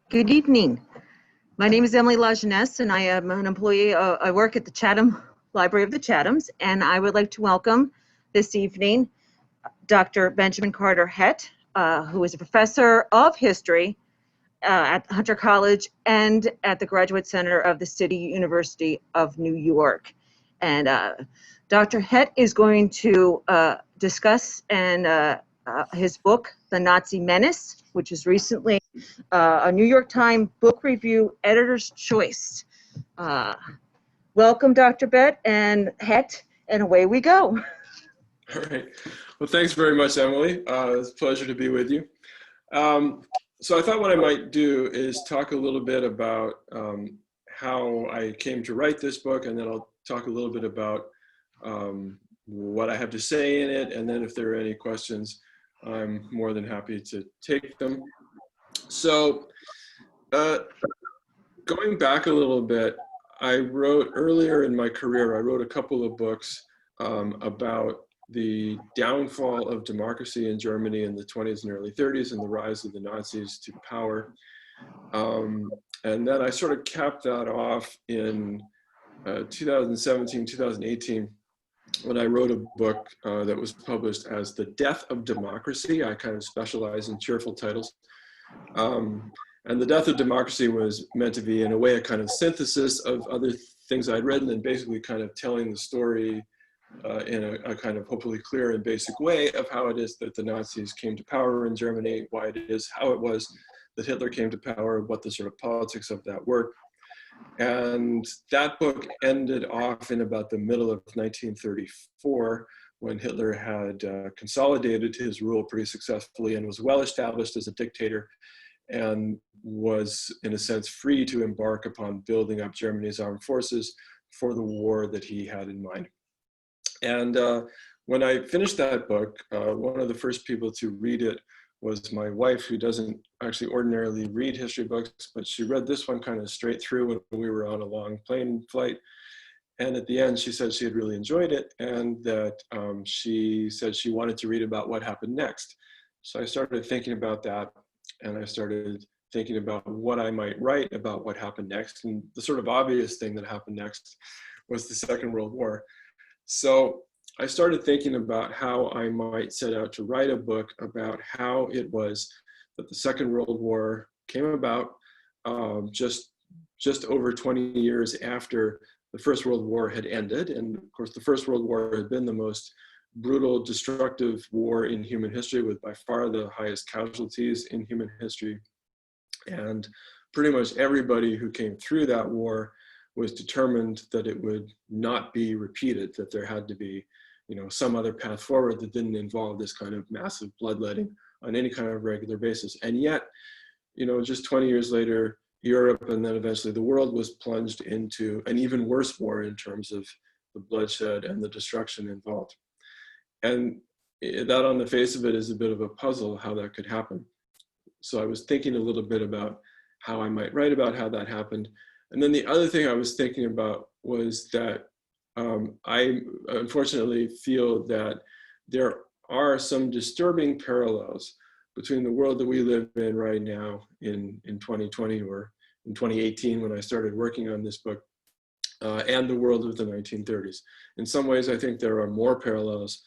Good evening. My name is Emily Lajeunesse, and I am an employee. I work at the Chatham Library of the Chathams, and I would like to welcome this evening Dr. Benjamin Carter Hett, who is a professor of history at Hunter College and at the Graduate Center of the City University of New York. And Dr. Hett is going to discuss his book, The Nazi Menace, which is recently a New York Times Book Review Editor's Choice. Welcome, Dr. Hett, and away we go. All right. Well, thanks very much, Emily. It's a pleasure to be with you. So I thought what I might do is talk a little bit about how I came to write this book, and then I'll talk a little bit about what I have to say in it, and then if there are any questions, I'm more than happy to take them. So going back a little bit, I wrote earlier in my career, I wrote a couple of books about the downfall of democracy in Germany in the 20s and early 30s and the rise of the Nazis to power. And then I sort of capped that off in 2017, 2018, when I wrote a book that was published as The Death of Democracy. I kind of specialize in cheerful titles. And The Death of Democracy was meant to be, in a way, a kind of synthesis of other things I'd written, and basically kind of telling the story in a kind of hopefully clear and basic way of how it is that the Nazis came to power in Germany, why it is, how it was that Hitler came to power, what the sort of politics of that were. And that book ended off in about the middle of 1934, when Hitler had consolidated his rule pretty successfully and was well established as a dictator, and was, in a sense, free to embark upon building up Germany's armed forces for the war that he had in mind. And when I finished that book, one of the first people to read it was my wife, who doesn't actually ordinarily read history books, but she read this one kind of straight through when we were on a long plane flight. And at the end, she said she had really enjoyed it, and that she said she wanted to read about what happened next. So I started thinking about that, and I started thinking about what I might write about what happened next. And the sort of obvious thing that happened next was the Second World War. So I started thinking about how I might set out to write a book about how it was that the Second World War came about just over 20 years after the First World War had ended. And of course, the First World War had been the most brutal, destructive war in human history, with by far the highest casualties in human history. And pretty much everybody who came through that war was determined that it would not be repeated, that there had to be, some other path forward that didn't involve this kind of massive bloodletting on any kind of regular basis. And yet, just 20 years later, Europe and then eventually the world was plunged into an even worse war in terms of the bloodshed and the destruction involved. And that, on the face of it, is a bit of a puzzle how that could happen. So I was thinking a little bit about how I might write about how that happened. And then the other thing I was thinking about was that I unfortunately feel that there are some disturbing parallels between the world that we live in right now in 2020 or in 2018, when I started working on this book, and the world of the 1930s. In some ways, I think there are more parallels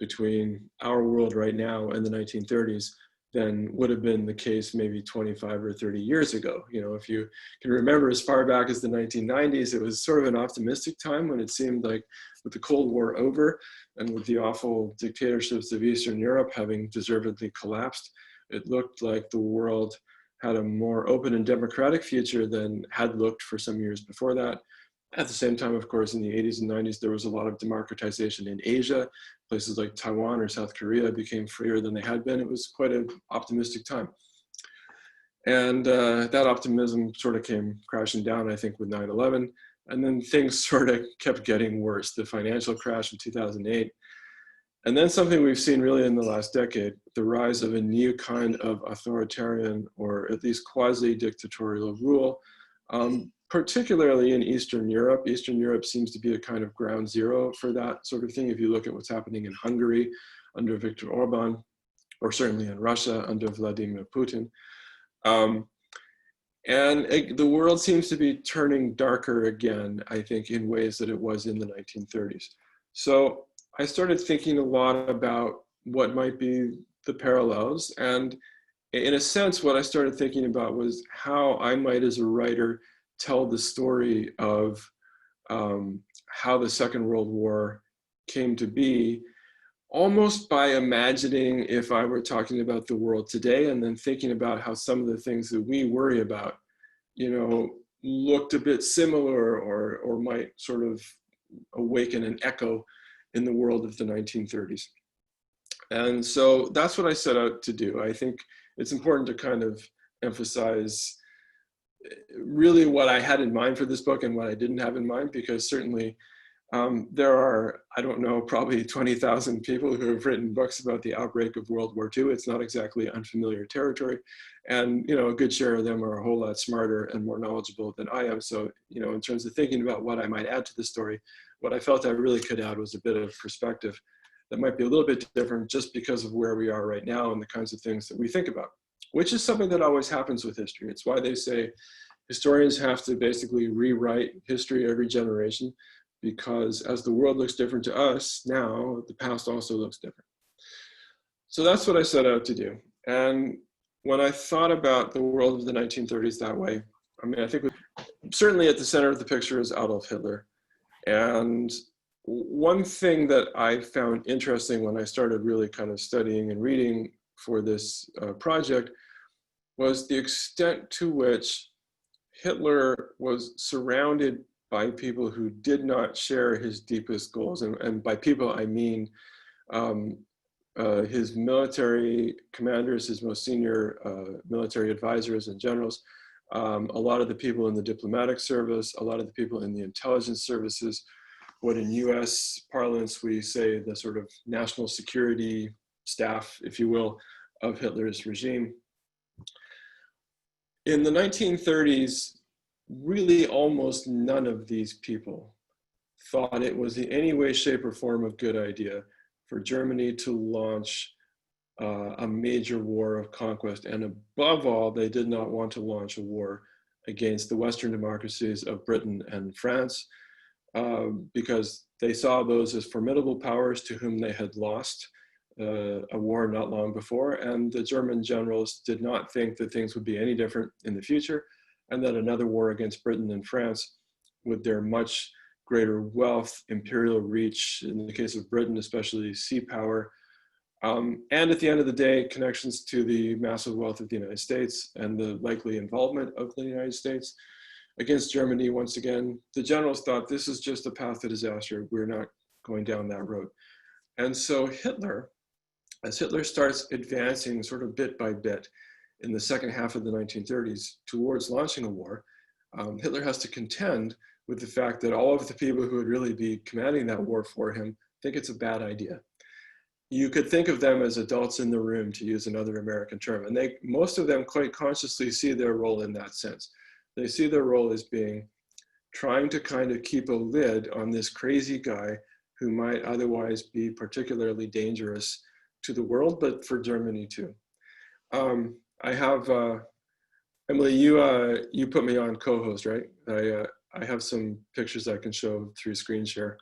between our world right now and the 1930s than would have been the case maybe 25 or 30 years ago. If you can remember, as far back as the 1990s, it was sort of an optimistic time when it seemed like, with the Cold War over and with the awful dictatorships of Eastern Europe having deservedly collapsed, it looked like the world had a more open and democratic future than had looked for some years before that. At the same time, of course, in the 80s and 90s, there was a lot of democratization in Asia. Places like Taiwan or South Korea became freer than they had been. It was quite an optimistic time. And that optimism sort of came crashing down, I think, with 9/11. And then things sort of kept getting worse. The financial crash in 2008. And then something we've seen really in the last decade, the rise of a new kind of authoritarian, or at least quasi-dictatorial rule, particularly in Eastern Europe. Eastern Europe seems to be a kind of ground zero for that sort of thing. If you look at what's happening in Hungary under Viktor Orban, or certainly in Russia under Vladimir Putin. And the world seems to be turning darker again, I think, in ways that it was in the 1930s. So I started thinking a lot about what might be the parallels. And in a sense, what I started thinking about was how I might, as a writer, tell the story of how the Second World War came to be, almost by imagining if I were talking about the world today, and then thinking about how some of the things that we worry about, you know, looked a bit similar or might sort of awaken an echo in the world of the 1930s. And so that's what I set out to do. I think it's important to kind of emphasize really what I had in mind for this book and what I didn't have in mind, because certainly there are, I don't know, probably 20,000 people who have written books about the outbreak of World War II. It's not exactly unfamiliar territory. And, you know, a good share of them are a whole lot smarter and more knowledgeable than I am. So, you know, in terms of thinking about what I might add to the story, what I felt I really could add was a bit of perspective that might be a little bit different just because of where we are right now and the kinds of things that we think about, which is something that always happens with history. It's why they say historians have to basically rewrite history every generation, because as the world looks different to us now, the past also looks different. So that's what I set out to do. And when I thought about the world of the 1930s that way, I mean, I think certainly at the center of the picture is Adolf Hitler. And one thing that I found interesting when I started really kind of studying and reading for this project was the extent to which Hitler was surrounded by people who did not share his deepest goals. And by people, I mean his military commanders, his most senior military advisors and generals, a lot of the people in the diplomatic service, a lot of the people in the intelligence services, what in US parlance we say the sort of national security staff, if you will, of Hitler's regime. In the 1930s, really almost none of these people thought it was in any way, shape, or form a good idea for Germany to launch a major war of conquest. And above all, they did not want to launch a war against the Western democracies of Britain and France, because they saw those as formidable powers to whom they had lost a war not long before. And the German generals did not think that things would be any different in the future, and that another war against Britain and France, with their much greater wealth, imperial reach, in the case of Britain, especially sea power, and at the end of the day, connections to the massive wealth of the United States and the likely involvement of the United States against Germany, once again, the generals thought this is just a path to disaster. We're not going down that road. And so Hitler, as Hitler starts advancing sort of bit by bit in the second half of the 1930s towards launching a war, Hitler has to contend with the fact that all of the people who would really be commanding that war for him think it's a bad idea. You could think of them as adults in the room, to use another American term, and most of them quite consciously see their role in that sense. They see their role as being trying to kind of keep a lid on this crazy guy who might otherwise be particularly dangerous to the world, but for Germany too. I have, Emily, you put me on co-host, right? I have some pictures I can show through screen share.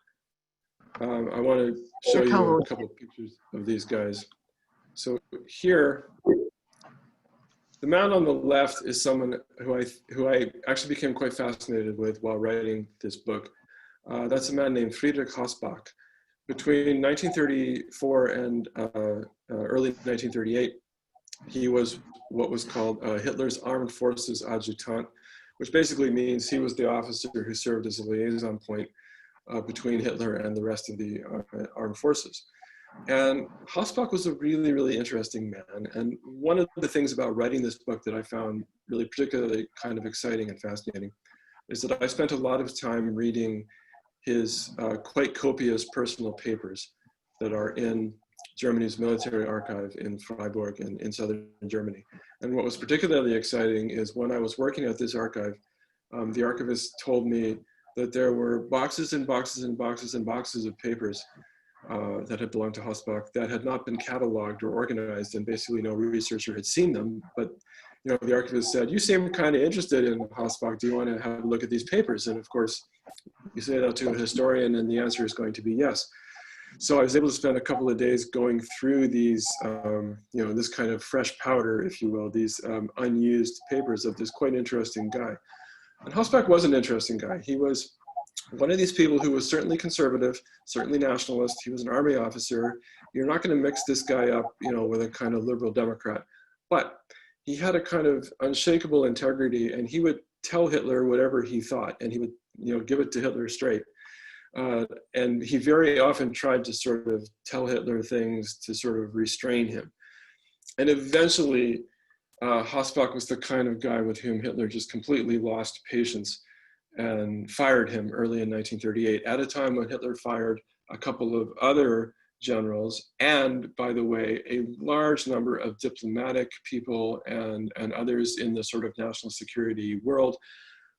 I want to show you a couple of pictures of these guys. So here, the man on the left is someone who I actually became quite fascinated with while writing this book. That's a man named Friedrich Hausbach. Between 1934 and early 1938, he was what was called Hitler's Armed Forces Adjutant, which basically means he was the officer who served as a liaison point between Hitler and the rest of the armed forces. And Hausbach was a really, really interesting man. And one of the things about writing this book that I found really particularly kind of exciting and fascinating is that I spent a lot of time reading his quite copious personal papers that are in Germany's military archive in Freiburg and in southern Germany. And what was particularly exciting is when I was working at this archive, the archivist told me that there were boxes and boxes and boxes and boxes of papers that had belonged to Hausbach that had not been cataloged or organized, and basically no researcher had seen them, but the archivist said, "You seem kind of interested in Hossbach. Do you want to have a look at these papers?" And of course, you say that to a historian, and the answer is going to be yes. So I was able to spend a couple of days going through these, this kind of fresh powder, if you will, these unused papers of this quite interesting guy. And Hossbach was an interesting guy. He was one of these people who was certainly conservative, certainly nationalist. He was an army officer. You're not going to mix this guy up, with a kind of liberal Democrat. But he had a kind of unshakable integrity, and he would tell Hitler whatever he thought, and he would, give it to Hitler straight. And he very often tried to sort of tell Hitler things to sort of restrain him. And eventually, Hossbach was the kind of guy with whom Hitler just completely lost patience and fired him early in 1938, at a time when Hitler fired a couple of other generals, and, by the way, a large number of diplomatic people and others in the sort of national security world,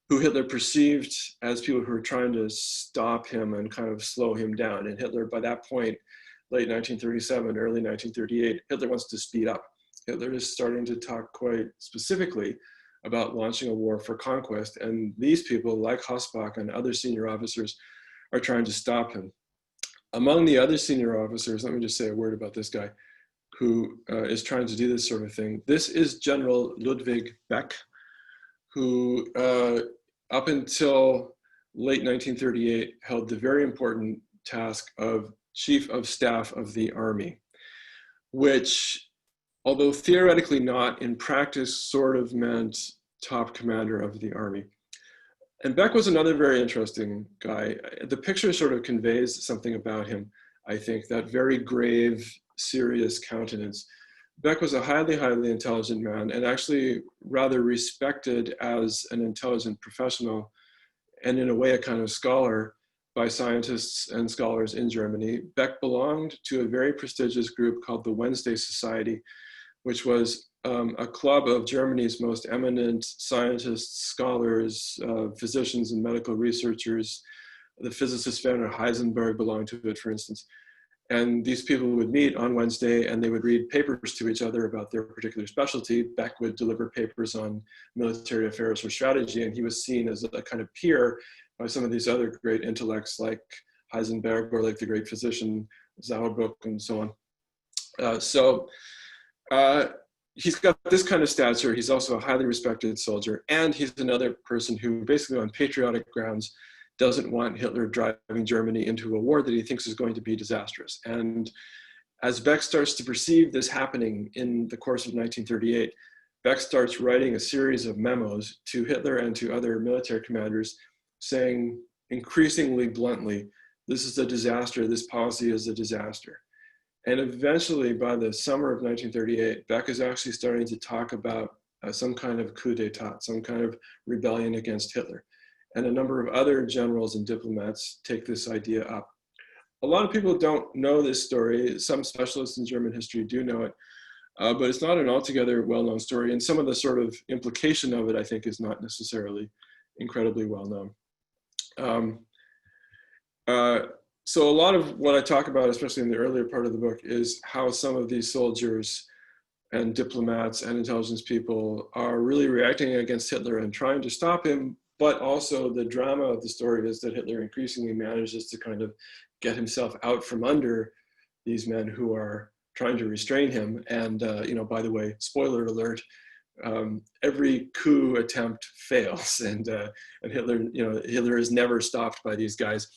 who Hitler perceived as people who were trying to stop him and kind of slow him down. And Hitler, by that point, late 1937, early 1938, Hitler wants to speed up. Hitler is starting to talk quite specifically about launching a war for conquest. And these people, like Hossbach and other senior officers, are trying to stop him. Among the other senior officers, let me just say a word about this guy who is trying to do this sort of thing. This is General Ludwig Beck, who up until late 1938 held the very important task of Chief of Staff of the Army, which, although theoretically not, in practice sort of meant top commander of the army. And Beck was another very interesting guy. The picture sort of conveys something about him, I think, that very grave, serious countenance. Beck was a highly, highly intelligent man, and actually rather respected as an intelligent professional, and in a way a kind of scholar by scientists and scholars in Germany. Beck belonged to a very prestigious group called the Wednesday Society, which was a club of Germany's most eminent scientists, scholars, physicians, and medical researchers. The physicist Werner Heisenberg belonged to it, for instance. And these people would meet on Wednesday, and they would read papers to each other about their particular specialty. Beck would deliver papers on military affairs or strategy, and he was seen as a kind of peer by some of these other great intellects like Heisenberg, or like the great physician Sauerbruch, and so on. He's got this kind of stature. He's also a highly respected soldier, and he's another person who basically on patriotic grounds doesn't want Hitler driving Germany into a war that he thinks is going to be disastrous. And as Beck starts to perceive this happening in the course of 1938, Beck starts writing a series of memos to Hitler and to other military commanders saying increasingly bluntly, this is a disaster, this policy is a disaster. And eventually, by the summer of 1938, Beck is actually starting to talk about some kind of coup d'etat, some kind of rebellion against Hitler. And a number of other generals and diplomats take this idea up. A lot of people don't know this story. Some specialists in German history do know it, but it's not an altogether well-known story. And some of the sort of implication of it, I think, is not necessarily incredibly well-known. So a lot of what I talk about, especially in the earlier part of the book, is how some of these soldiers and diplomats and intelligence people are really reacting against Hitler and trying to stop him. But also the drama of the story is that Hitler increasingly manages to kind of get himself out from under these men who are trying to restrain him. And, by the way, spoiler alert, every coup attempt fails. And Hitler is never stopped by these guys.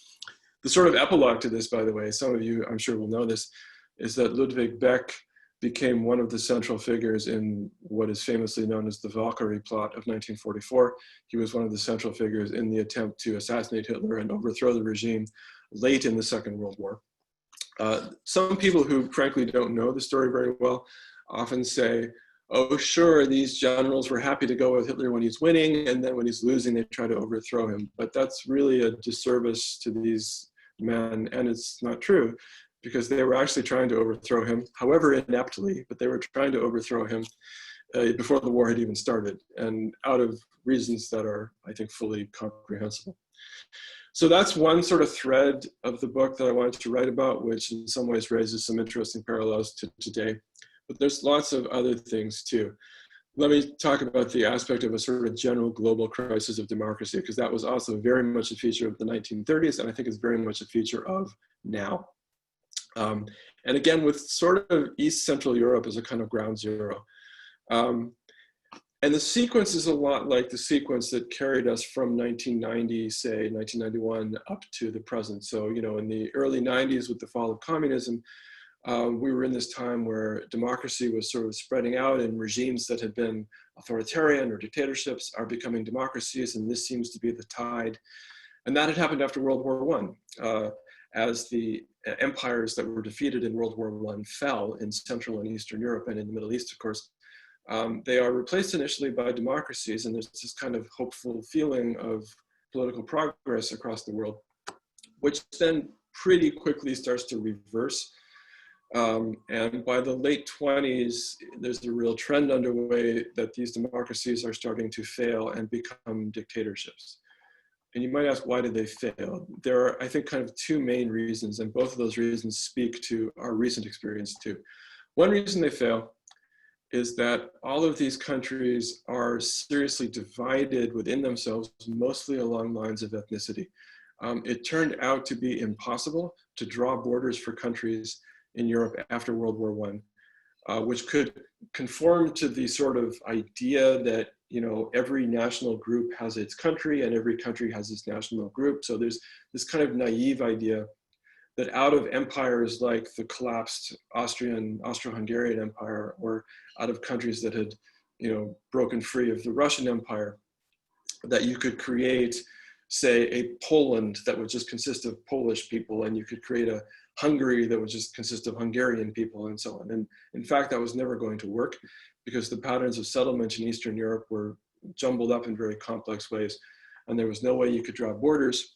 The sort of epilogue to this, by the way, some of you I'm sure will know this, is that Ludwig Beck became one of the central figures in what is famously known as the Valkyrie plot of 1944. He was one of the central figures in the attempt to assassinate Hitler and overthrow the regime late in the Second World War. Some people who frankly don't know the story very well often say, oh, sure, these generals were happy to go with Hitler when he's winning, and then when he's losing, they try to overthrow him. But that's really a disservice to these men, and it's not true, because they were actually trying to overthrow him, however ineptly, but they were trying to overthrow him before the war had even started, and out of reasons that are, I think, fully comprehensible. So that's one sort of thread of the book that I wanted to write about, which in some ways raises some interesting parallels to today. But there's lots of other things too. Let me talk about the aspect of a sort of general global crisis of democracy, because that was also very much a feature of the 1930s, and I think is very much a feature of now. And again, with sort of East Central Europe as a kind of ground zero. And the sequence is a lot like the sequence that carried us from 1990, say 1991, up to the present. So, you know, in the early 90s with the fall of communism, we were in this time where democracy was sort of spreading out, and regimes that had been authoritarian or dictatorships are becoming democracies, and this seems to be the tide. And that had happened after World War I, as the empires that were defeated in World War I fell in Central and Eastern Europe and in the Middle East, of course. They are replaced initially by democracies, and there's this kind of hopeful feeling of political progress across the world, which then pretty quickly starts to reverse. And by the late 20s, there's a real trend underway that these democracies are starting to fail and become dictatorships. And you might ask, why did they fail? There are, I think, kind of two main reasons, and both of those reasons speak to our recent experience too. One reason they fail is that all of these countries are seriously divided within themselves, mostly along lines of ethnicity. It turned out to be impossible to draw borders for countries in Europe after World War I, which could conform to the sort of idea that, you know, every national group has its country and every country has its national group. So there's this kind of naive idea that out of empires like the collapsed Austro-Hungarian Empire, or out of countries that had, you know, broken free of the Russian Empire, that you could create, say, a Poland that would just consist of Polish people, and you could create a Hungary that would just consist of Hungarian people, and so on. And in fact, that was never going to work, because the patterns of settlement in Eastern Europe were jumbled up in very complex ways. And there was no way you could draw borders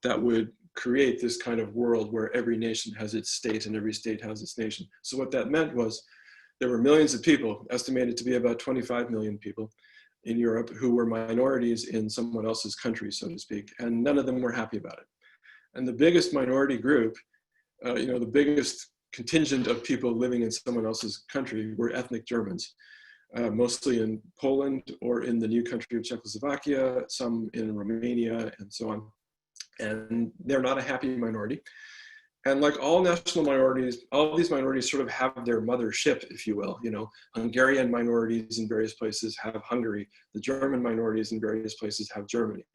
that would create this kind of world where every nation has its state and every state has its nation. So what that meant was there were millions of people, estimated to be about 25 million people in Europe, who were minorities in someone else's country, so to speak, and none of them were happy about it. And the biggest minority group, you know, the biggest contingent of people living in someone else's country were ethnic Germans, mostly in Poland or in the new country of Czechoslovakia, some in Romania, and so on. And they're not a happy minority. And like all national minorities, all of these minorities sort of have their mothership, if you will. You know, Hungarian minorities in various places have Hungary. The German minorities in various places have Germany.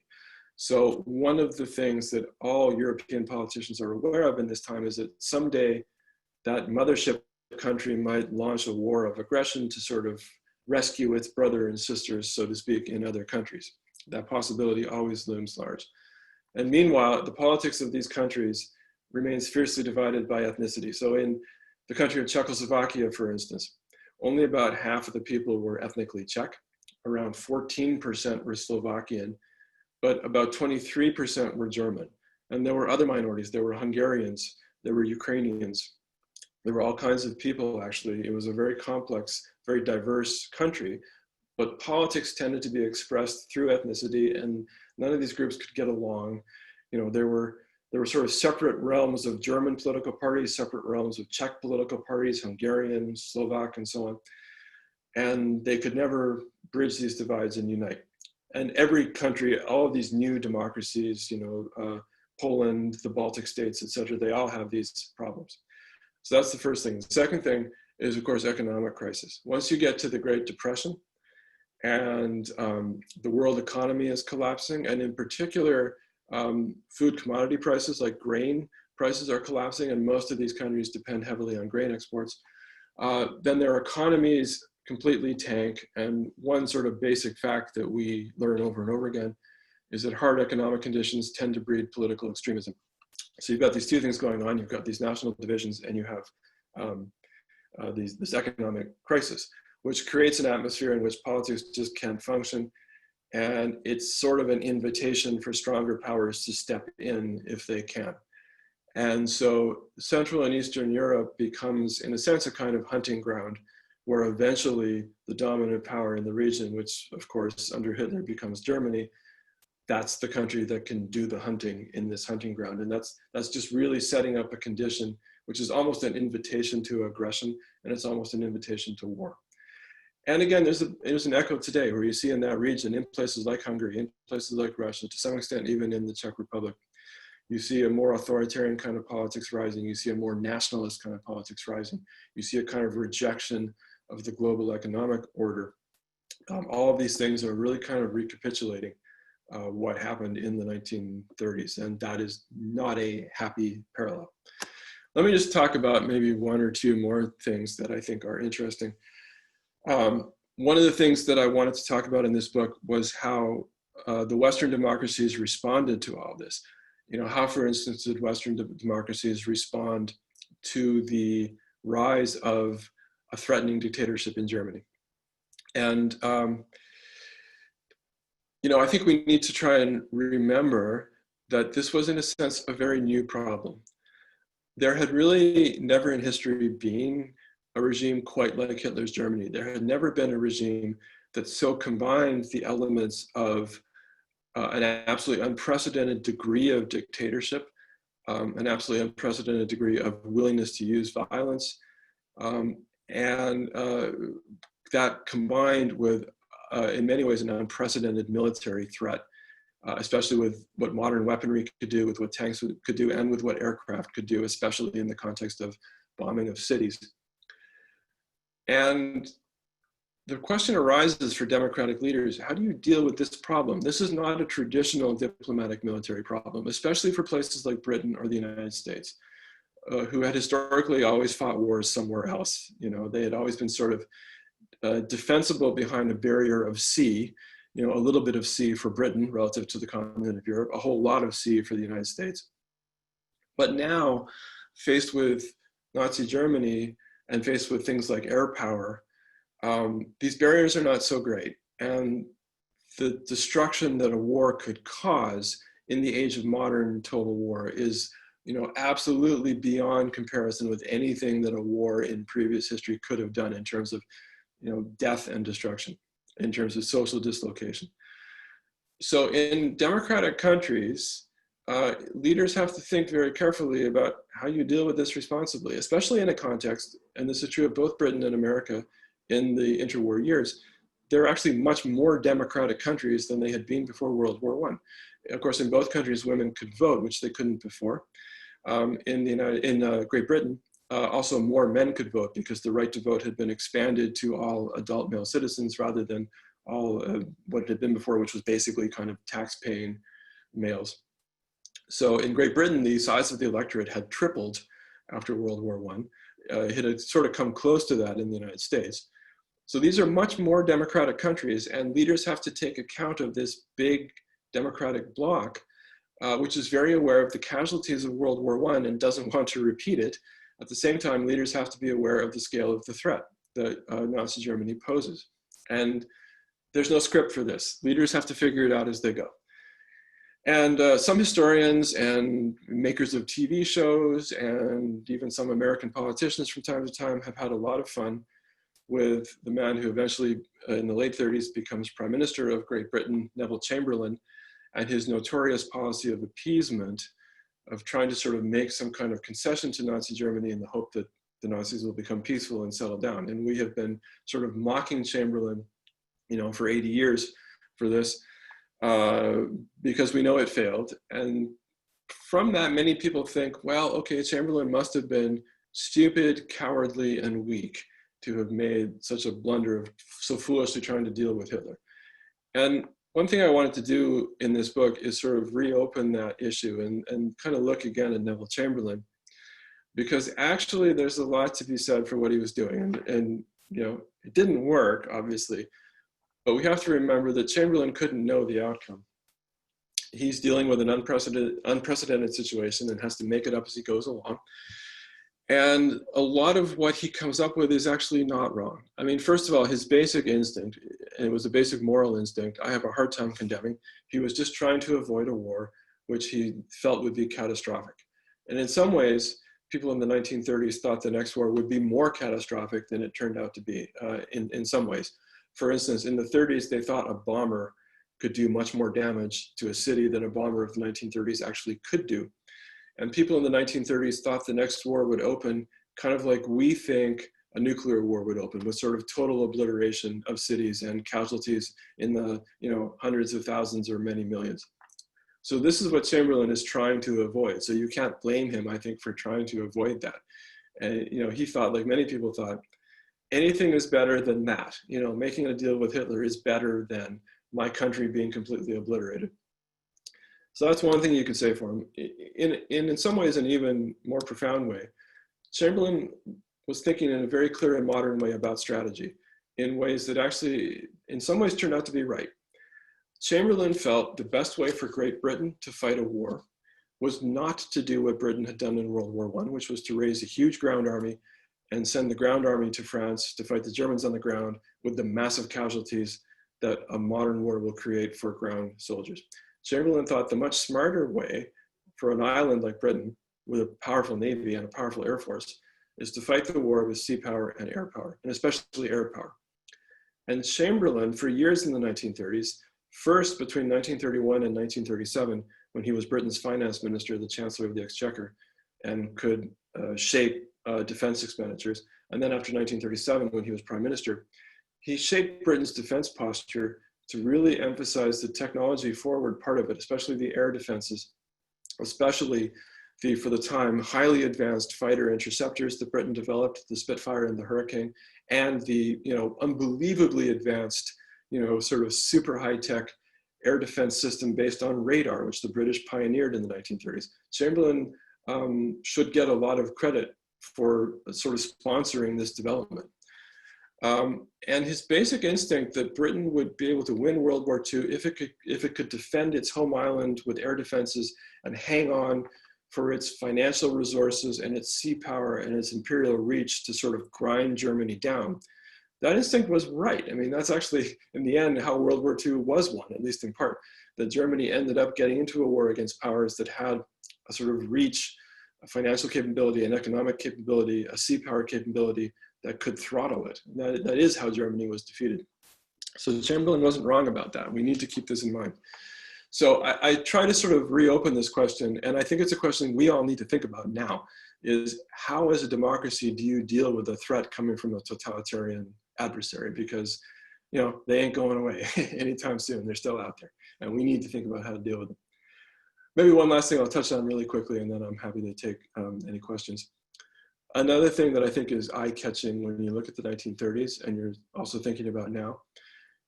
So one of the things that all European politicians are aware of in this time is that someday that mothership country might launch a war of aggression to sort of rescue its brother and sisters, so to speak, in other countries. That possibility always looms large. And meanwhile, the politics of these countries remains fiercely divided by ethnicity. So in the country of Czechoslovakia, for instance, only about half of the people were ethnically Czech, around 14% were Slovakian, but about 23% were German. And there were other minorities. There were Hungarians, there were Ukrainians, there were all kinds of people, actually. It was a very complex, very diverse country, but politics tended to be expressed through ethnicity, and none of these groups could get along. You know, there were sort of separate realms of German political parties, separate realms of Czech political parties, Hungarian, Slovak, and so on. And they could never bridge these divides and unite. And every country, all of these new democracies, you know, Poland, the Baltic states, et cetera, they all have these problems. So that's the first thing. The second thing is, of course, economic crisis. Once you get to the Great Depression and the world economy is collapsing, and in particular, food commodity prices like grain prices are collapsing, and most of these countries depend heavily on grain exports, then their economies completely tank. And one sort of basic fact that we learn over and over again is that hard economic conditions tend to breed political extremism. So you've got these two things going on. You've got these national divisions, and you have this economic crisis, which creates an atmosphere in which politics just can't function. And it's sort of an invitation for stronger powers to step in if they can. And so Central and Eastern Europe becomes, in a sense, a kind of hunting ground where eventually the dominant power in the region, which of course under Hitler becomes Germany, that's the country that can do the hunting in this hunting ground. And that's just really setting up a condition which is almost an invitation to aggression, and it's almost an invitation to war. And again, there's an echo today where you see in that region, in places like Hungary, in places like Russia, to some extent even in the Czech Republic, you see a more authoritarian kind of politics rising. You see a more nationalist kind of politics rising. You see a kind of rejection of the global economic order. All of these things are really kind of recapitulating what happened in the 1930s, and that is not a happy parallel. Let me just talk about maybe one or two more things that I think are interesting. One of the things that I wanted to talk about in this book was how the Western democracies responded to all this. You know, how, for instance, did Western democracies respond to the rise of a threatening dictatorship in Germany? And, you know, I think we need to try and remember that this was, in a sense, a very new problem. There had really never in history been a regime quite like Hitler's Germany. There had never been a regime that so combined the elements of an absolutely unprecedented degree of dictatorship, an absolutely unprecedented degree of willingness to use violence, and that combined with, in many ways, an unprecedented military threat, especially with what modern weaponry could do, with what tanks could do, and with what aircraft could do, especially in the context of bombing of cities. And the question arises for democratic leaders, how do you deal with this problem? This is not a traditional diplomatic military problem, especially for places like Britain or the United States, who had historically always fought wars somewhere else. You know, they had always been sort of defensible behind a barrier of sea, you know, a little bit of sea for Britain relative to the continent of Europe, a whole lot of sea for the United States. But now, faced with Nazi Germany and faced with things like air power, these barriers are not so great. And the destruction that a war could cause in the age of modern total war is, you know, absolutely beyond comparison with anything that a war in previous history could have done in terms of, you know, death and destruction, in terms of social dislocation. So in democratic countries, leaders have to think very carefully about how you deal with this responsibly, especially in a context, and this is true of both Britain and America in the interwar years. They're actually much more democratic countries than they had been before World War I. Of course, in both countries, women could vote, which they couldn't before. In Great Britain, also more men could vote because the right to vote had been expanded to all adult male citizens rather than all what it had been before, which was basically kind of tax-paying males. So in Great Britain, the size of the electorate had tripled after World War I. It had sort of come close to that in the United States. So these are much more democratic countries, and leaders have to take account of this big democratic bloc, which is very aware of the casualties of World War I and doesn't want to repeat it. At the same time, leaders have to be aware of the scale of the threat that Nazi Germany poses. And there's no script for this. Leaders have to figure it out as they go. And some historians and makers of TV shows and even some American politicians from time to time have had a lot of fun with the man who eventually in the late 30s becomes Prime Minister of Great Britain, Neville Chamberlain, and his notorious policy of appeasement, of trying to sort of make some kind of concession to Nazi Germany in the hope that the Nazis will become peaceful and settle down. And we have been sort of mocking Chamberlain, you know, for 80 years for this, because we know it failed. And from that, many people think, well, okay, Chamberlain must have been stupid, cowardly, and weak to have made such a blunder of so foolishly trying to deal with Hitler. And one thing I wanted to do in this book is sort of reopen that issue and kind of look again at Neville Chamberlain, because actually there's a lot to be said for what he was doing. And you know, it didn't work, obviously, but we have to remember that Chamberlain couldn't know the outcome. He's dealing with an unprecedented situation and has to make it up as he goes along. And a lot of what he comes up with is actually not wrong. I mean, first of all, his basic instinct, and it was a basic moral instinct, I have a hard time condemning. He was just trying to avoid a war which he felt would be catastrophic. And in some ways, people in the 1930s thought the next war would be more catastrophic than it turned out to be in some ways. For instance, in the 30s, they thought a bomber could do much more damage to a city than a bomber of the 1930s actually could do. And people in the 1930s thought the next war would open kind of like we think a nuclear war would open, with sort of total obliteration of cities and casualties in the hundreds of thousands or many millions. So this is what Chamberlain is trying to avoid. So you can't blame him, I think, for trying to avoid that. And he thought, like many people thought, anything is better than that. Making a deal with Hitler is better than my country being completely obliterated. So that's one thing you could say for him. In some ways, an even more profound way, Chamberlain was thinking in a very clear and modern way about strategy, in ways that actually, in some ways, turned out to be right. Chamberlain felt the best way for Great Britain to fight a war was not to do what Britain had done in World War I, which was to raise a huge ground army and send the ground army to France to fight the Germans on the ground with the massive casualties that a modern war will create for ground soldiers. Chamberlain thought the much smarter way for an island like Britain, with a powerful navy and a powerful air force, is to fight the war with sea power and air power, and especially air power. And Chamberlain, for years in the 1930s, first between 1931 and 1937, when he was Britain's finance minister, the Chancellor of the Exchequer, and could shape defense expenditures, and then after 1937, when he was prime minister, he shaped Britain's defense posture to really emphasize the technology forward part of it, especially the air defenses, especially the, for the time, highly advanced fighter interceptors that Britain developed, the Spitfire and the Hurricane, and the unbelievably advanced, sort of super high-tech air defense system based on radar, which the British pioneered in the 1930s. Chamberlain should get a lot of credit for sort of sponsoring this development. And his basic instinct that Britain would be able to win World War II if it could defend its home island with air defenses and hang on for its financial resources and its sea power and its imperial reach to sort of grind Germany down. That instinct was right. I mean, that's actually, in the end, how World War II was won, at least in part. That Germany ended up getting into a war against powers that had a sort of reach, a financial capability, an economic capability, a sea power capability that could throttle it. That is how Germany was defeated. So Chamberlain wasn't wrong about that. We need to keep this in mind. So I try to sort of reopen this question, and I think it's a question we all need to think about now, is how as a democracy do you deal with a threat coming from a totalitarian adversary? Because they ain't going away anytime soon. They're still out there, and we need to think about how to deal with them. Maybe one last thing I'll touch on really quickly, and then I'm happy to take any questions. Another thing that I think is eye-catching when you look at the 1930s, and you're also thinking about now,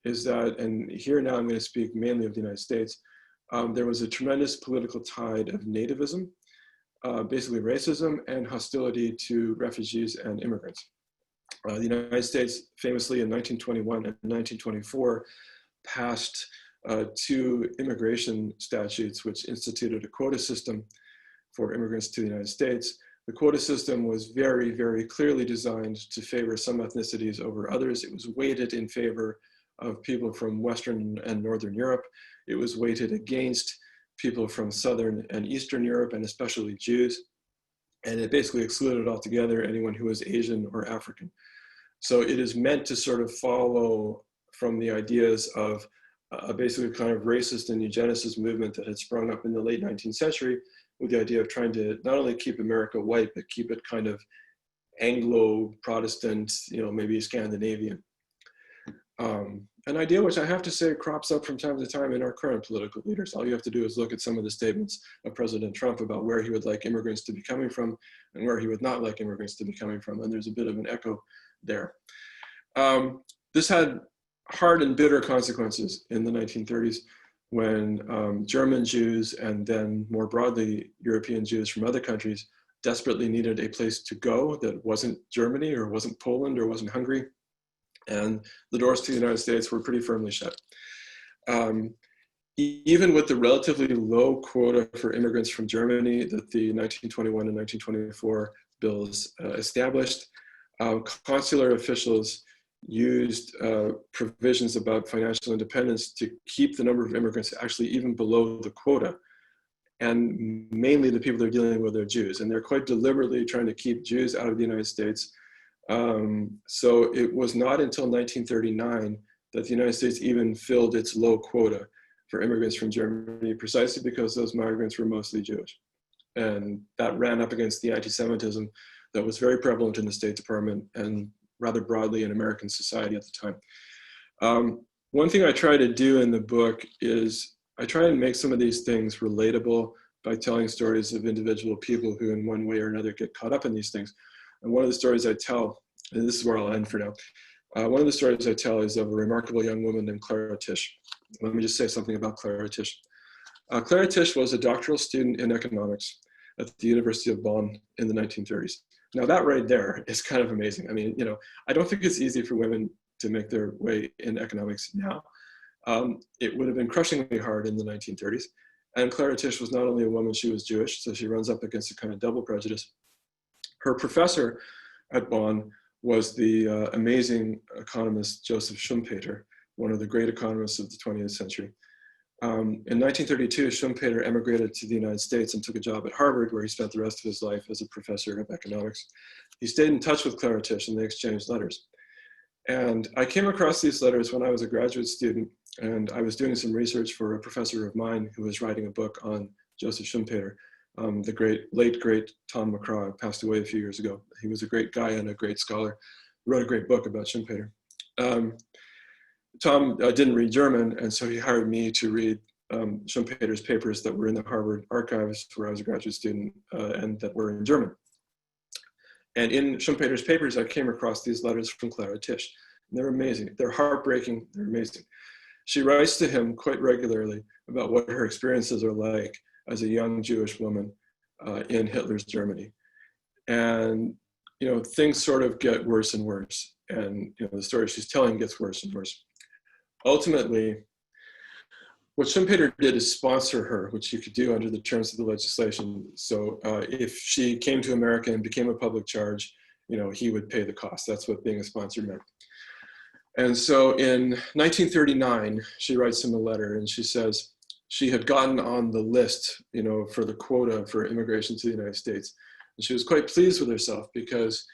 is that, and here now I'm going to speak mainly of the United States, there was a tremendous political tide of nativism, basically racism and hostility to refugees and immigrants. The United States famously in 1921 and 1924 passed two immigration statutes which instituted a quota system for immigrants to the United States. The quota system was very, very clearly designed to favor some ethnicities over others. It was weighted in favor of people from Western and Northern Europe. It was weighted against people from Southern and Eastern Europe, and especially Jews. And it basically excluded altogether anyone who was Asian or African. So it is meant to sort of follow from the ideas of a basically kind of racist and eugenicist movement that had sprung up in the late 19th century, with the idea of trying to not only keep America white, but keep it kind of Anglo-Protestant, maybe Scandinavian. An idea which I have to say crops up from time to time in our current political leaders. All you have to do is look at some of the statements of President Trump about where he would like immigrants to be coming from and where he would not like immigrants to be coming from, and there's a bit of an echo there. This had hard and bitter consequences in the 1930s when German Jews and then more broadly European Jews from other countries desperately needed a place to go that wasn't Germany or wasn't Poland or wasn't Hungary. And the doors to the United States were pretty firmly shut. Even with the relatively low quota for immigrants from Germany that the 1921 and 1924 bills established, consular officials used provisions about financial independence to keep the number of immigrants actually even below the quota. And mainly the people they're dealing with are Jews. And they're quite deliberately trying to keep Jews out of the United States. So it was not until 1939 that the United States even filled its low quota for immigrants from Germany, precisely because those migrants were mostly Jewish. And that ran up against the anti-Semitism that was very prevalent in the State Department and rather broadly in American society at the time. One thing I try to do in the book is I try and make some of these things relatable by telling stories of individual people who in one way or another get caught up in these things. And one of the stories I tell, and this is where I'll end for now, one of the stories I tell is of a remarkable young woman named Clara Tisch. Let me just say something about Clara Tisch. Clara Tisch was a doctoral student in economics at the University of Bonn in the 1930s. Now that right there is kind of amazing. I mean, you know, I don't think it's easy for women to make their way in economics now. It would have been crushingly hard in the 1930s. And Clara Tisch was not only a woman, she was Jewish, so she runs up against a kind of double prejudice. Her professor at Bonn was the amazing economist Joseph Schumpeter, one of the great economists of the 20th century. In 1932, Schumpeter emigrated to the United States and took a job at Harvard, where he spent the rest of his life as a professor of economics. He stayed in touch with Clara Tisch and they exchanged letters. And I came across these letters when I was a graduate student, and I was doing some research for a professor of mine who was writing a book on Joseph Schumpeter. The late great Tom McCraw passed away a few years ago. He was a great guy and a great scholar, wrote a great book about Schumpeter. Tom didn't read German, and so he hired me to read Schumpeter's papers that were in the Harvard archives where I was a graduate student and that were in German. And in Schumpeter's papers, I came across these letters from Clara Tisch. And they're amazing. They're heartbreaking. They're amazing. She writes to him quite regularly about what her experiences are like as a young Jewish woman in Hitler's Germany. And, you know, things sort of get worse and worse. And, you know, the story she's telling gets worse and worse. Ultimately, what Schumpeter did is sponsor her, which you could do under the terms of the legislation. So if she came to America and became a public charge, you know, he would pay the cost. That's what being a sponsor meant. And so in 1939, she writes him a letter and she says she had gotten on the list, you know, for the quota for immigration to the United States. And she was quite pleased with herself because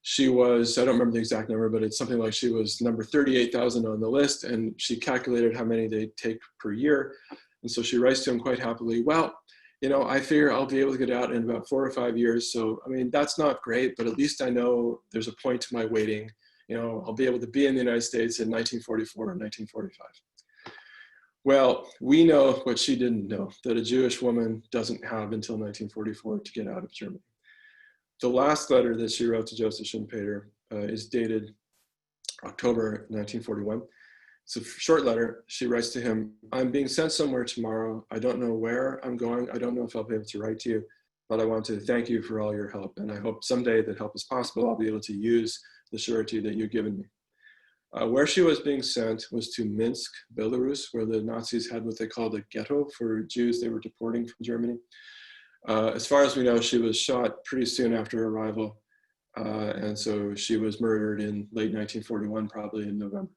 she was, I don't remember the exact number, but it's something like she was number 38,000 on the list, and she calculated how many they'd take per year. And so she writes to him quite happily, well, you know, I figure I'll be able to get out in about 4 or 5 years. So, I mean, that's not great, but at least I know there's a point to my waiting. You know, I'll be able to be in the United States in 1944 or 1945. Well, we know what she didn't know, that a Jewish woman doesn't have until 1944 to get out of Germany. The last letter that she wrote to Joseph Schumpeter is dated October 1941. It's a short letter. She writes to him, I'm being sent somewhere tomorrow. I don't know where I'm going. I don't know if I'll be able to write to you, but I want to thank you for all your help. And I hope someday that help is possible. I'll be able to use the surety that you've given me. Where she was being sent was to Minsk, Belarus, where the Nazis had what they called a ghetto for Jews they were deporting from Germany. As far as we know, she was shot pretty soon after arrival. And so she was murdered in late 1941, probably in November.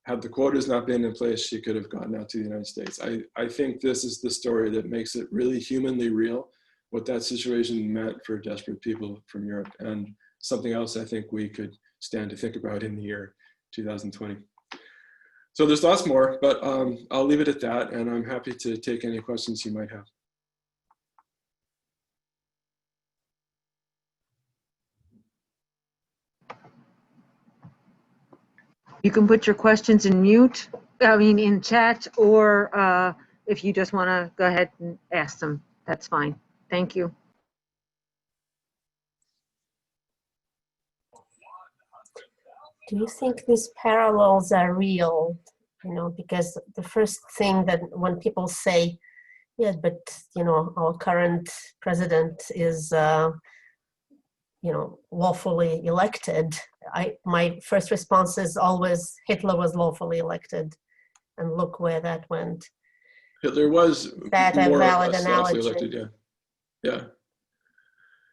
Had the quotas not been in place, she could have gotten out to the United States. I think this is the story that makes it really humanly real, what that situation meant for desperate people from Europe, and something else I think we could stand to think about in the year 2020. So there's lots more, but I'll leave it at that, and I'm happy to take any questions you might have. You can put your questions in mute, in chat, or if you just want to go ahead and ask them, that's fine. Thank you. Do you think these parallels are real? You know, because the first thing that when people say, yeah, but, you know, our current president is, you know, lawfully elected. My first response is always Hitler was lawfully elected, and look where that went. Hitler was that a more valid or less analogy. elected, yeah.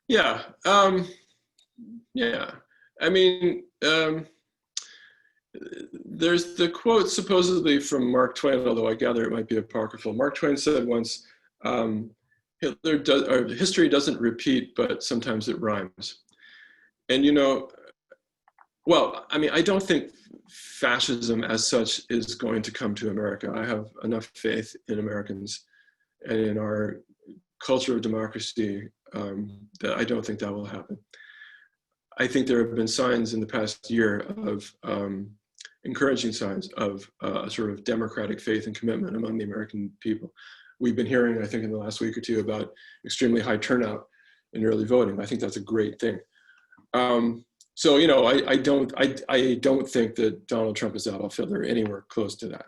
Yeah. I mean, there's the quote supposedly from Mark Twain, although I gather it might be apocryphal. Mark Twain said once, history doesn't repeat, but sometimes it rhymes. And, you know, well, I mean, I don't think fascism as such is going to come to America. I have enough faith in Americans and in our culture of democracy that I don't think that will happen. I think there have been signs in the past year of encouraging signs of a sort of democratic faith and commitment among the American people. We've been hearing, I think, in the last week or two about extremely high turnout in early voting. I think that's a great thing. So, you know, I don't think that Donald Trump is Adolf Hitler anywhere close to that.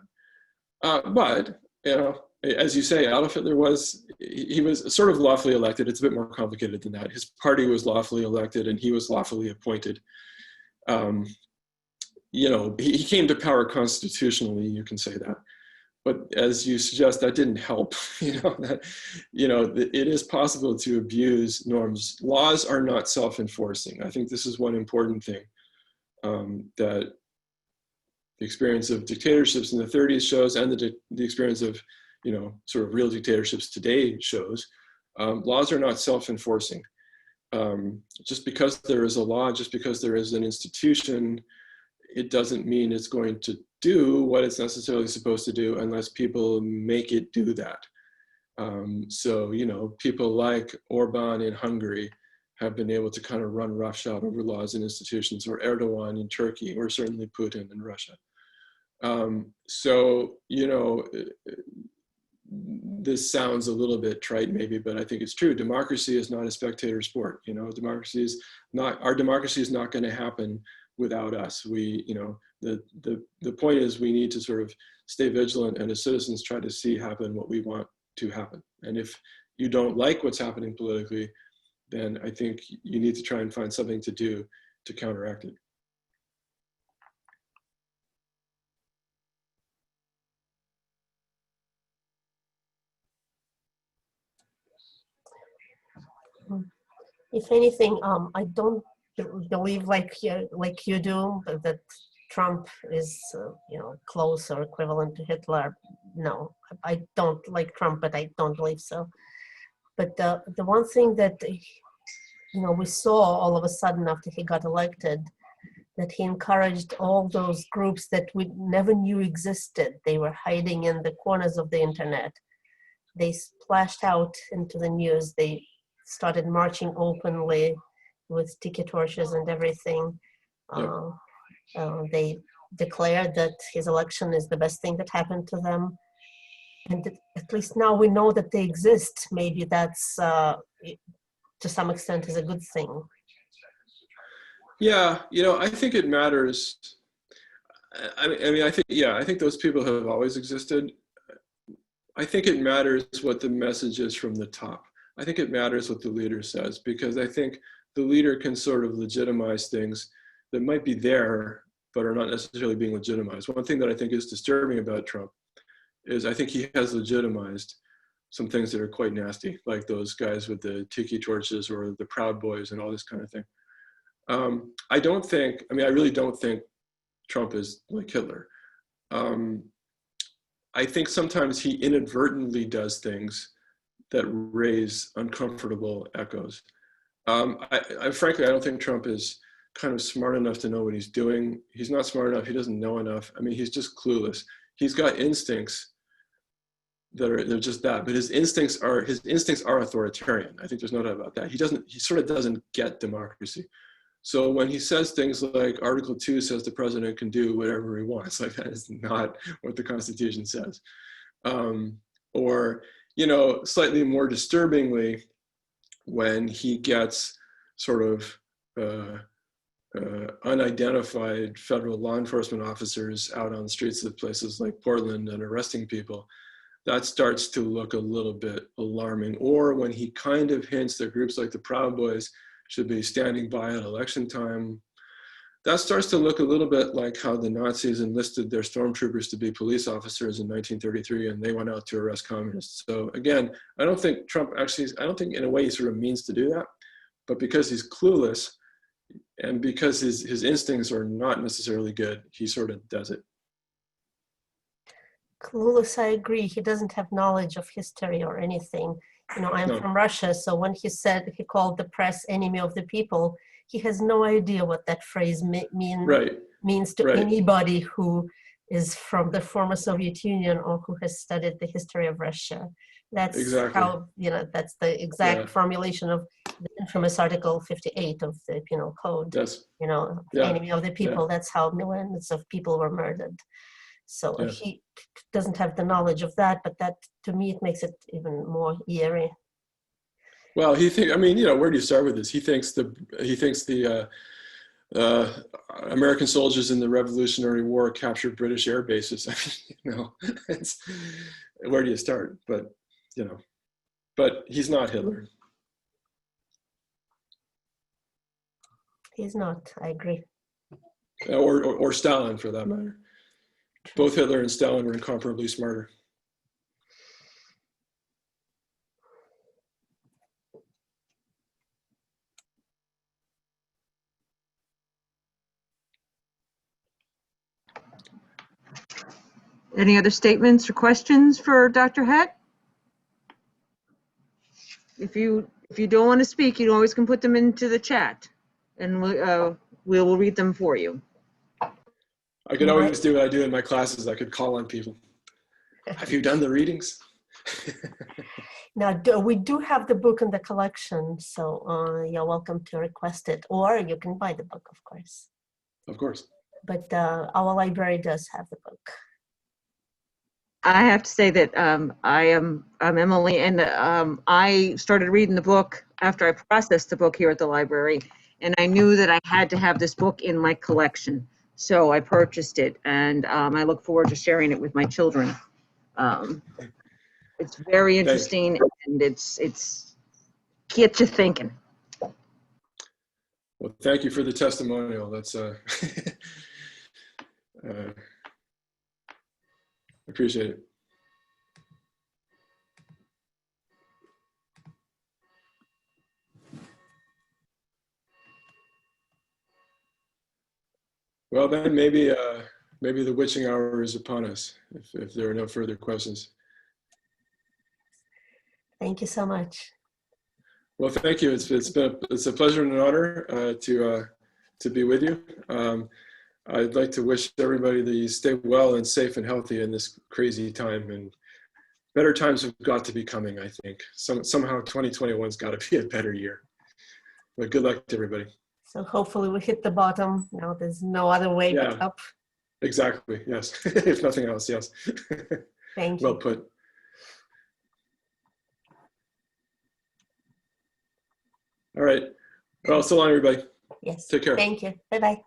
But, you know, as you say, Adolf Hitler he was sort of lawfully elected. It's a bit more complicated than that. His party was lawfully elected and he was lawfully appointed. You know, he came to power constitutionally, you can say that. But as you suggest, that didn't help. You know, it is possible to abuse norms. Laws are not self-enforcing. I think this is one important thing that the experience of dictatorships in the 30s shows, and the experience of, you know, sort of real dictatorships today shows. Laws are not self-enforcing. Just because there is a law, just because there is an institution, it doesn't mean it's going to do what it's necessarily supposed to do unless people make it do that. So, you know, people like Orban in Hungary have been able to kind of run roughshod over laws and institutions, or Erdogan in Turkey, or certainly Putin in Russia. So, you know, this sounds a little bit trite maybe, but I think it's true. Democracy is not a spectator sport. You know, our democracy is not going to happen without us. You know, the point is we need to sort of stay vigilant and as citizens try to see happen what we want to happen. And if you don't like what's happening politically, then I think you need to try and find something to do to counteract it. If anything, I don't believe like you do that Trump is you know, close or equivalent to Hitler. No, I don't like Trump, but I don't believe so. But the one thing that, you know, we saw all of a sudden after he got elected, that he encouraged all those groups that we never knew existed. They were hiding in the corners of the internet. They splashed out into the news. They started marching openly with tiki torches and everything. Yep. They declared that his election is the best thing that happened to them. And at least now we know that they exist. Maybe that's, to some extent, is a good thing. Yeah, you know, I think it matters. I mean, I think those people have always existed. I think it matters what the message is from the top. I think it matters what the leader says, because I think the leader can sort of legitimize things that might be there, but are not necessarily being legitimized. One thing that I think is disturbing about Trump is I think he has legitimized some things that are quite nasty, like those guys with the tiki torches or the Proud Boys and all this kind of thing. I really don't think Trump is like Hitler. I think sometimes he inadvertently does things that raise uncomfortable echoes. Frankly, I don't think Trump is kind of smart enough to know what he's doing. He's not smart enough. He doesn't know enough. I mean, he's just clueless. He's got instincts they're just that, but his instincts are authoritarian. I think there's no doubt about that. He sort of doesn't get democracy. So when he says things like Article 2 says the president can do whatever he wants, like that is not what the Constitution says. Or, you know, slightly more disturbingly, when he gets sort of unidentified federal law enforcement officers out on the streets of places like Portland and arresting people, that starts to look a little bit alarming. Or when he kind of hints that groups like the Proud Boys should be standing by at election time, that starts to look a little bit like how the Nazis enlisted their stormtroopers to be police officers in 1933, and they went out to arrest communists. So again, I don't think in a way he sort of means to do that, but because he's clueless and because his instincts are not necessarily good, he sort of does it. Clueless, I agree. He doesn't have knowledge of history or anything. You know, I'm from Russia, so when he called the press enemy of the people, he has no idea what that phrase means to anybody who is from the former Soviet Union or who has studied the history of Russia. That's Exactly. how, that's the exact Yeah. formulation of the infamous Article 58 of the Penal Code. Yes. Yeah. Enemy of the people. Yeah. That's how millions of people were murdered. So Yeah. he doesn't have the knowledge of that, but that, to me, it makes it even more eerie. Well, where do you start with this? He thinks the American soldiers in the Revolutionary War captured British air bases. Where do you start? But he's not Hitler. He's not. I agree. Or Stalin, for that matter. Both Hitler and Stalin were incomparably smarter. Any other statements or questions for Dr. Hett? If you don't want to speak, you always can put them into the chat, and we will read them for you. I could always do what I do in my classes. I could call on people. Have you done the readings? Now, we do have the book in the collection, so you're welcome to request it, or you can buy the book, of course. Of course. But our library does have the book. I have to say that I'm Emily, and I started reading the book after I processed the book here at the library, and I knew that I had to have this book in my collection, so I purchased it, and I look forward to sharing it with my children. It's very interesting, and it's gets you thinking. Well, thank you for the testimonial. That's appreciate it. Well, then maybe the witching hour is upon us. If there are no further questions. Thank you so much. Well, thank you. It's a pleasure and an honor to be with you. I'd like to wish everybody that you stay well and safe and healthy in this crazy time, and better times have got to be coming, I think. Somehow 2021's got to be a better year. But good luck to everybody. So hopefully we hit the bottom. There's no other way but up. Exactly, yes. If nothing else, yes. Thank you. Well put. All right. Well, so long, everybody. Yes. Take care. Thank you. Bye-bye.